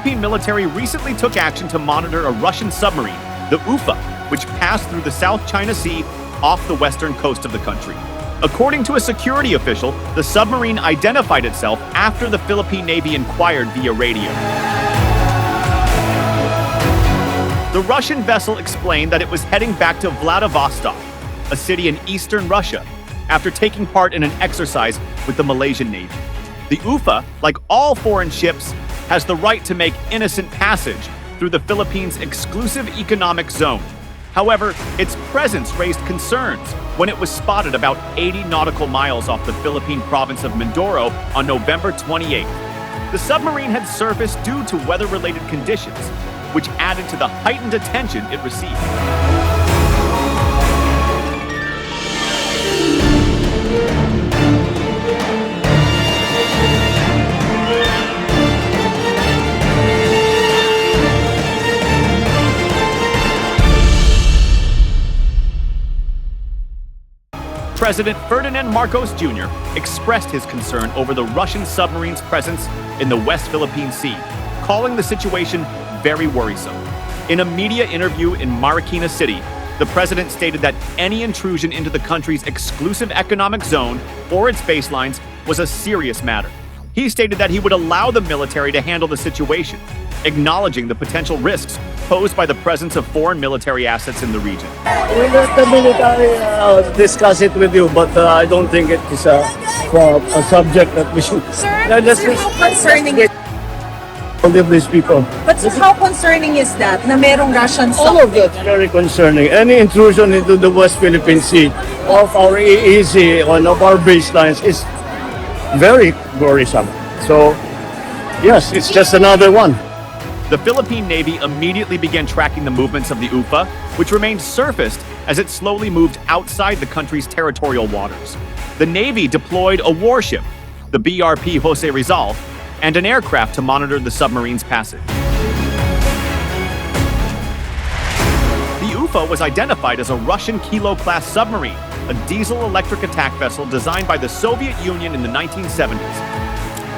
Philippine military recently took action to monitor a Russian submarine, the UFA, which passed through the South China Sea off the western coast of the country. According to a security official, the submarine identified itself after the Philippine Navy inquired via radio. The Russian vessel explained that it was heading back to Vladivostok, a city in eastern Russia, after taking part in an exercise with the Malaysian Navy. The UFA, like all foreign ships, has the right to make innocent passage through the Philippines' exclusive economic zone. However, its presence raised concerns when it was spotted about 80 nautical miles off the Philippine province of Mindoro on November 28th. The submarine had surfaced due to weather-related conditions, which added to the heightened attention it received. President Ferdinand Marcos Jr. expressed his concern over the Russian submarine's presence in the West Philippine Sea, calling the situation very worrisome. In a media interview in Marikina City, the president stated that any intrusion into the country's exclusive economic zone or its baselines was a serious matter. He stated that he would allow the military to handle the situation, acknowledging the potential risks posed by the presence of foreign military assets in the region. We'll let the military discuss it with you, but I don't think it is a subject that we should. Sir, how concerning is Forgive these people. But how concerning is that na merong Russian All of that's very concerning. Any intrusion into the West Philippine Sea of our EEZ or of our baselines is very worrisome. So, yes, it's just another one. The Philippine Navy immediately began tracking the movements of the UFA, which remained surfaced as it slowly moved outside the country's territorial waters. The Navy deployed a warship, the BRP Jose Rizal, and an aircraft to monitor the submarine's passage. The UFA was identified as a Russian Kilo-class submarine, a diesel-electric attack vessel designed by the Soviet Union in the 1970s.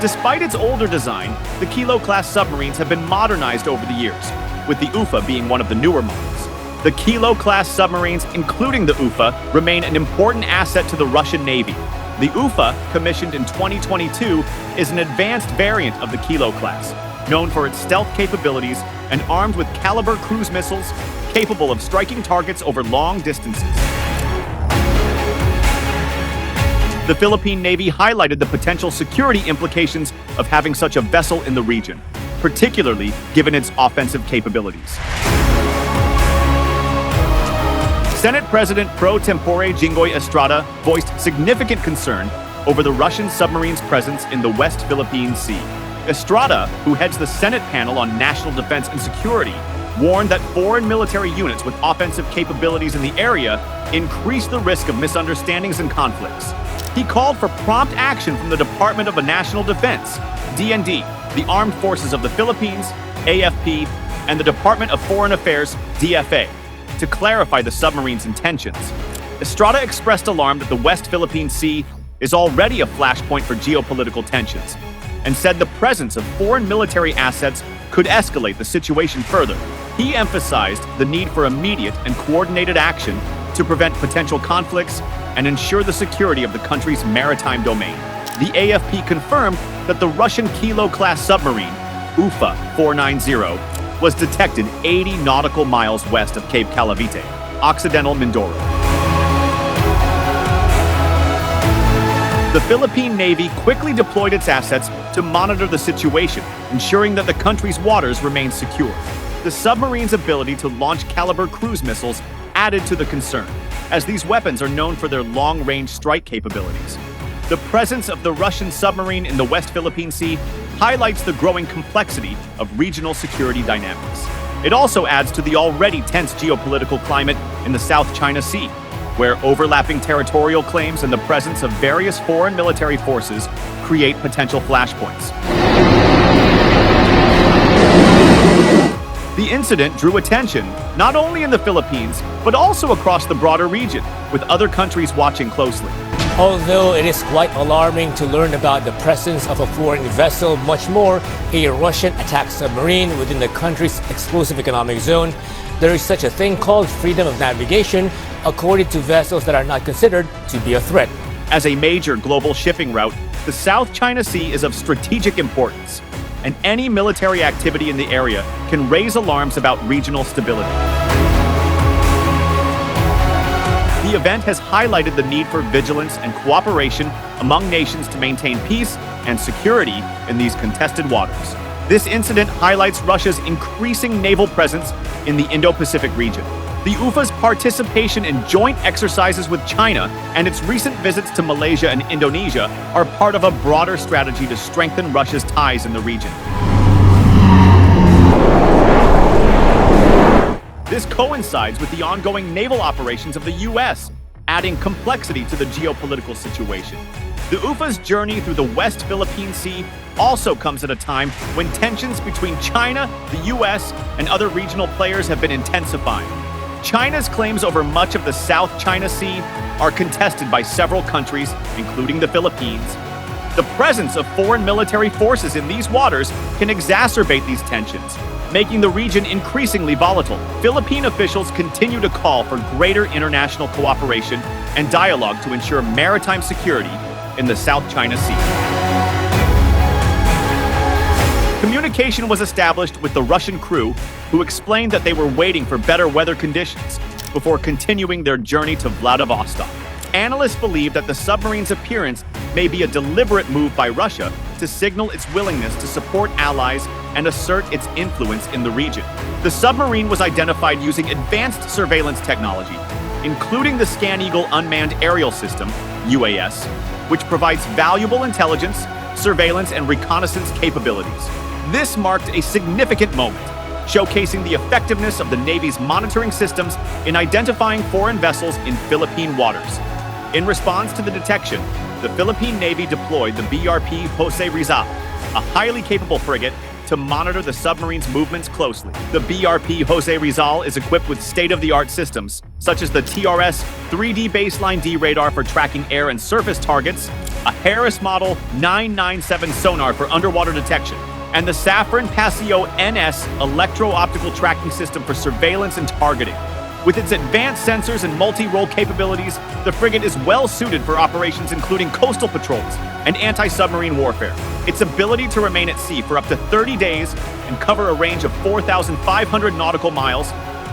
Despite its older design, the Kilo-class submarines have been modernized over the years, with the UFA being one of the newer models. The Kilo-class submarines, including the UFA, remain an important asset to the Russian Navy. The UFA, commissioned in 2022, is an advanced variant of the Kilo-class, known for its stealth capabilities and armed with Caliber cruise missiles capable of striking targets over long distances. The Philippine Navy highlighted the potential security implications of having such a vessel in the region, particularly given its offensive capabilities. Senate President pro tempore Jinggoy Estrada voiced significant concern over the Russian submarine's presence in the West Philippine Sea. Estrada, who heads the Senate panel on national defense and security, warned that foreign military units with offensive capabilities in the area increase the risk of misunderstandings and conflicts. He called for prompt action from the Department of National Defense, DND, the Armed Forces of the Philippines, AFP, and the Department of Foreign Affairs, DFA, to clarify the submarine's intentions. Estrada expressed alarm that the West Philippine Sea is already a flashpoint for geopolitical tensions, and said the presence of foreign military assets could escalate the situation further. He emphasized the need for immediate and coordinated action to prevent potential conflicts and ensure the security of the country's maritime domain. The AFP confirmed that the Russian Kilo-class submarine, UFA 490, was detected 80 nautical miles west of Cape Calavite, Occidental Mindoro. The Philippine Navy quickly deployed its assets to monitor the situation, ensuring that the country's waters remained secure. The submarine's ability to launch Caliber cruise missiles added to the concern, as these weapons are known for their long-range strike capabilities. The presence of the Russian submarine in the West Philippine Sea highlights the growing complexity of regional security dynamics. It also adds to the already tense geopolitical climate in the South China Sea, where overlapping territorial claims and the presence of various foreign military forces create potential flashpoints. The incident drew attention not only in the Philippines, but also across the broader region, with other countries watching closely. Although it is quite alarming to learn about the presence of a foreign vessel, much more a Russian attack submarine within the country's exclusive economic zone, there is such a thing called freedom of navigation, according to vessels that are not considered to be a threat. As a major global shipping route, the South China Sea is of strategic importance, and any military activity in the area can raise alarms about regional stability. The event has highlighted the need for vigilance and cooperation among nations to maintain peace and security in these contested waters. This incident highlights Russia's increasing naval presence in the Indo-Pacific region. The UFA's participation in joint exercises with China and its recent visits to Malaysia and Indonesia are part of a broader strategy to strengthen Russia's ties in the region. This coincides with the ongoing naval operations of the U.S., adding complexity to the geopolitical situation. The UFA's journey through the West Philippine Sea also comes at a time when tensions between China, the U.S., and other regional players have been intensifying. China's claims over much of the South China Sea are contested by several countries, including the Philippines. The presence of foreign military forces in these waters can exacerbate these tensions, making the region increasingly volatile. Philippine officials continue to call for greater international cooperation and dialogue to ensure maritime security in the South China Sea. Communication was established with the Russian crew, who explained that they were waiting for better weather conditions before continuing their journey to Vladivostok. Analysts believe that the submarine's appearance may be a deliberate move by Russia to signal its willingness to support allies and assert its influence in the region. The submarine was identified using advanced surveillance technology, including the ScanEagle unmanned aerial system, UAS, which provides valuable intelligence, surveillance, and reconnaissance capabilities. This marked a significant moment, showcasing the effectiveness of the Navy's monitoring systems in identifying foreign vessels in Philippine waters. In response to the detection, the Philippine Navy deployed the BRP Jose Rizal, a highly capable frigate, to monitor the submarine's movements closely. The BRP Jose Rizal is equipped with state-of-the-art systems, such as the TRS 3D Baseline D radar for tracking air and surface targets, a Harris Model 997 sonar for underwater detection, and the Safran Paseo NS electro-optical tracking system for surveillance and targeting. With its advanced sensors and multi-role capabilities, the frigate is well-suited for operations including coastal patrols and anti-submarine warfare. Its ability to remain at sea for up to 30 days and cover a range of 4,500 nautical miles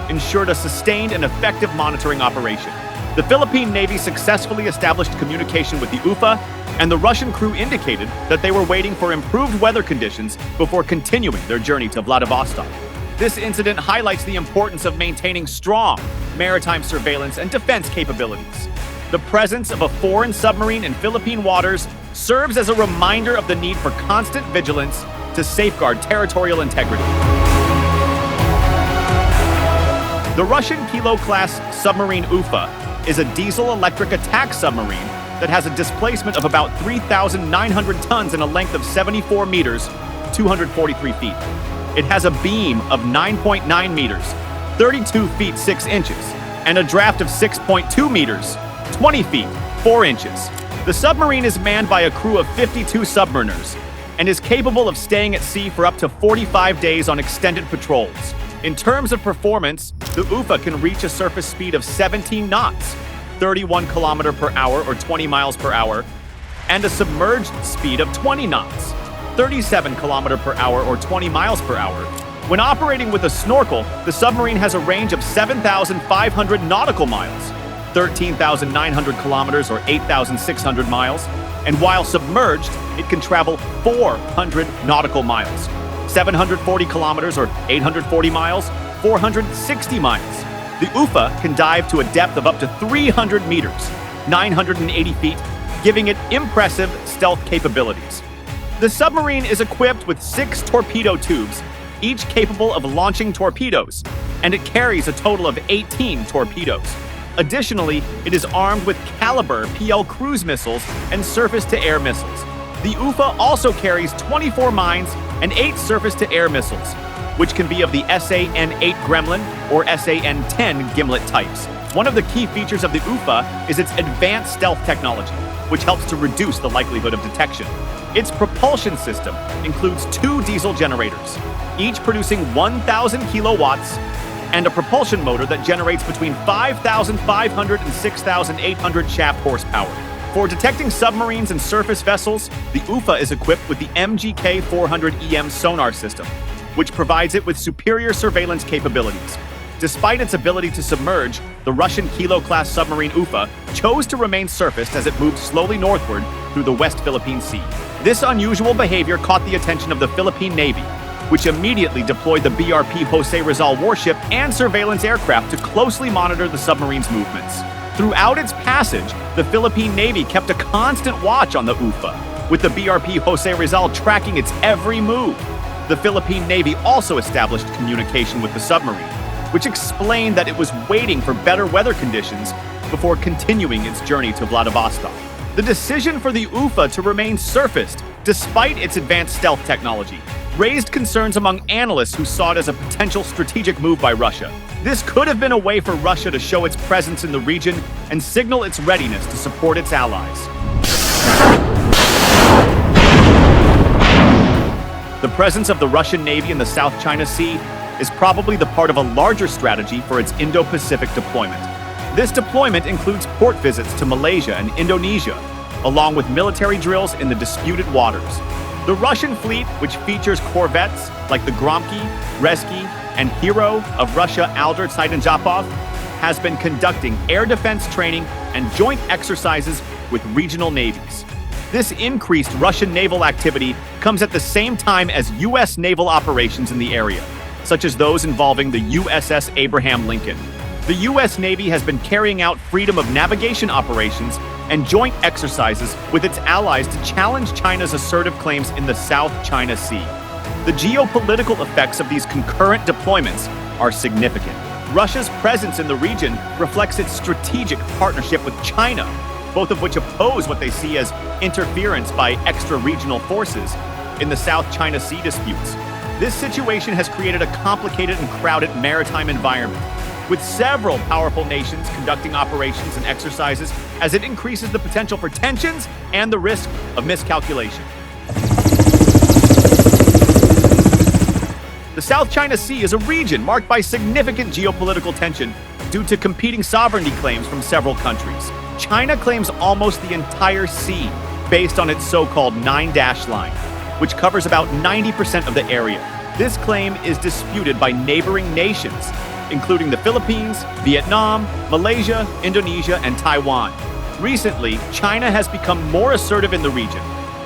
ensured a sustained and effective monitoring operation. The Philippine Navy successfully established communication with the UFA, and the Russian crew indicated that they were waiting for improved weather conditions before continuing their journey to Vladivostok. This incident highlights the importance of maintaining strong maritime surveillance and defense capabilities. The presence of a foreign submarine in Philippine waters serves as a reminder of the need for constant vigilance to safeguard territorial integrity. The Russian Kilo-class submarine UFA is a diesel-electric attack submarine that has a displacement of about 3,900 tons and a length of 74 meters, 243 feet. It has a beam of 9.9 meters, 32 feet 6 inches, and a draft of 6.2 meters, 20 feet 4 inches. The submarine is manned by a crew of 52 submariners and is capable of staying at sea for up to 45 days on extended patrols. In terms of performance, the UFA can reach a surface speed of 17 knots, 31 km per hour or 20 miles per hour, and a submerged speed of 20 knots, 37 km per hour or 20 miles per hour. When operating with a snorkel, the submarine has a range of 7,500 nautical miles, 13,900 kilometers or 8,600 miles, and while submerged, it can travel 400 nautical miles, 740 kilometers or 840 miles, 460 miles. The UFA can dive to a depth of up to 300 meters, 980 feet, giving it impressive stealth capabilities. The submarine is equipped with 6 torpedo tubes, each capable of launching torpedoes, and it carries a total of 18 torpedoes. Additionally, it is armed with Caliber PL cruise missiles and surface-to-air missiles. The UFA also carries 24 mines and 8 surface-to-air missiles, which can be of the SAN-8 Gremlin or SAN-10 Gimlet types. One of the key features of the UFA is its advanced stealth technology. which helps to reduce the likelihood of detection. Its propulsion system includes 2 diesel generators, each producing 1,000 kilowatts, and a propulsion motor that generates between 5,500 and 6,800 shaft horsepower. For detecting submarines and surface vessels, the UFA is equipped with the MGK-400EM sonar system, which provides it with superior surveillance capabilities. Despite its ability to submerge, the Russian Kilo-class submarine UFA chose to remain surfaced as it moved slowly northward through the West Philippine Sea. This unusual behavior caught the attention of the Philippine Navy, which immediately deployed the BRP Jose Rizal warship and surveillance aircraft to closely monitor the submarine's movements. Throughout its passage, the Philippine Navy kept a constant watch on the UFA, with the BRP Jose Rizal tracking its every move. The Philippine Navy also established communication with the submarine, which explained that it was waiting for better weather conditions before continuing its journey to Vladivostok. The decision for the UFA to remain surfaced, despite its advanced stealth technology, raised concerns among analysts who saw it as a potential strategic move by Russia. This could have been a way for Russia to show its presence in the region and signal its readiness to support its allies. The presence of the Russian Navy in the South China Sea is probably the part of a larger strategy for its Indo-Pacific deployment. This deployment includes port visits to Malaysia and Indonesia, along with military drills in the disputed waters. The Russian fleet, which features corvettes like the Gromky, Rezki, and Hero of Russia Aldar Tsydenjapov, has been conducting air defense training and joint exercises with regional navies. This increased Russian naval activity comes at the same time as U.S. naval operations in the area, such as those involving the USS Abraham Lincoln. The U.S. Navy has been carrying out freedom of navigation operations and joint exercises with its allies to challenge China's assertive claims in the South China Sea. The geopolitical effects of these concurrent deployments are significant. Russia's presence in the region reflects its strategic partnership with China, both of which oppose what they see as interference by extra-regional forces in the South China Sea disputes. This situation has created a complicated and crowded maritime environment, with several powerful nations conducting operations and exercises as it increases the potential for tensions and the risk of miscalculation. The South China Sea is a region marked by significant geopolitical tension due to competing sovereignty claims from several countries. China claims almost the entire sea based on its so-called 9-dash line, which covers about 90% of the area. This claim is disputed by neighboring nations, including the Philippines, Vietnam, Malaysia, Indonesia, and Taiwan. Recently, China has become more assertive in the region,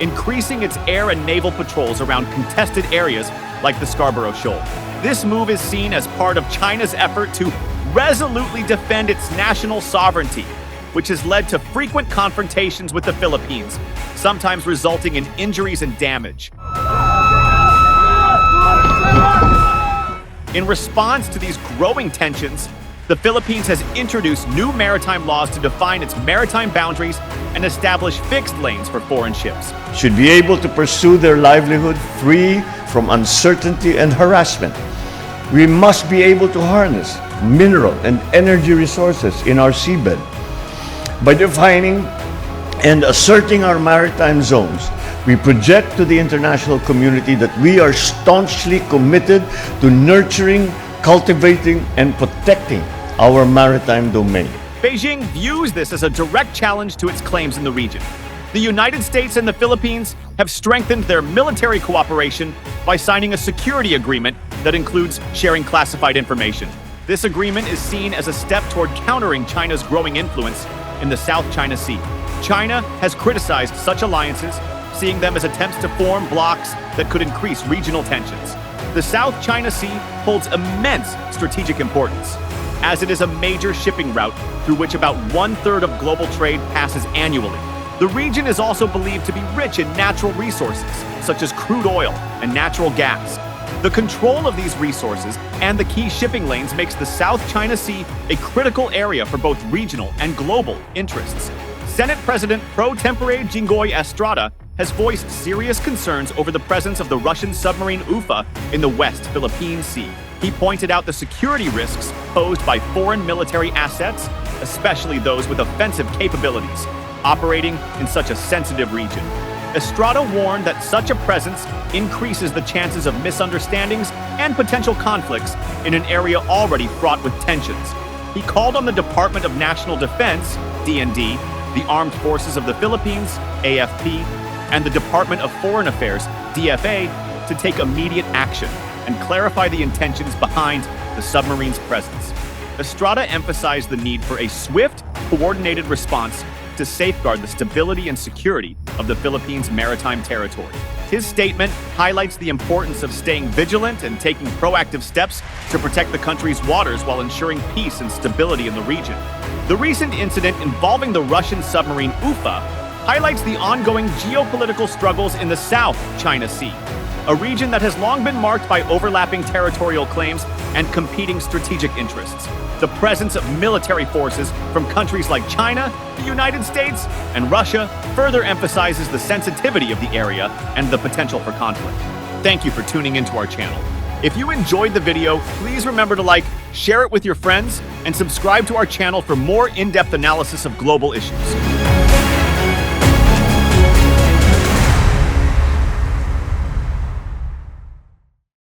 increasing its air and naval patrols around contested areas like the Scarborough Shoal. This move is seen as part of China's effort to resolutely defend its national sovereignty, which has led to frequent confrontations with the Philippines, sometimes resulting in injuries and damage. In response to these growing tensions, the Philippines has introduced new maritime laws to define its maritime boundaries and establish fixed lanes for foreign ships. Should be able to pursue their livelihood free from uncertainty and harassment. We must be able to harness mineral and energy resources in our seabed. By defining and asserting our maritime zones, we project to the international community that we are staunchly committed to nurturing, cultivating, and protecting our maritime domain. Beijing views this as a direct challenge to its claims in the region. The United States and the Philippines have strengthened their military cooperation by signing a security agreement that includes sharing classified information. This agreement is seen as a step toward countering China's growing influence in the South China Sea. China has criticized such alliances, seeing them as attempts to form blocs that could increase regional tensions. The South China Sea holds immense strategic importance, as it is a major shipping route through which about 1/3 of global trade passes annually. The region is also believed to be rich in natural resources, such as crude oil and natural gas. The control of these resources and the key shipping lanes makes the South China Sea a critical area for both regional and global interests. Senate President pro tempore Jinggoy Estrada has voiced serious concerns over the presence of the Russian submarine UFA in the West Philippine Sea. He pointed out the security risks posed by foreign military assets, especially those with offensive capabilities. operating in such a sensitive region. Estrada warned that such a presence increases the chances of misunderstandings and potential conflicts in an area already fraught with tensions. He called on the Department of National Defense, DND, the Armed Forces of the Philippines, AFP, and the Department of Foreign Affairs, DFA, to take immediate action and clarify the intentions behind the submarine's presence. Estrada emphasized the need for a swift, coordinated response to safeguard the stability and security of the Philippines' maritime territory. His statement highlights the importance of staying vigilant and taking proactive steps to protect the country's waters while ensuring peace and stability in the region. The recent incident involving the Russian submarine UFA highlights the ongoing geopolitical struggles in the South China Sea, a region that has long been marked by overlapping territorial claims and competing strategic interests. The presence of military forces from countries like China, the United States, and Russia further emphasizes the sensitivity of the area and the potential for conflict. Thank you for tuning into our channel. If you enjoyed the video, please remember to like, share it with your friends, and subscribe to our channel for more in-depth analysis of global issues.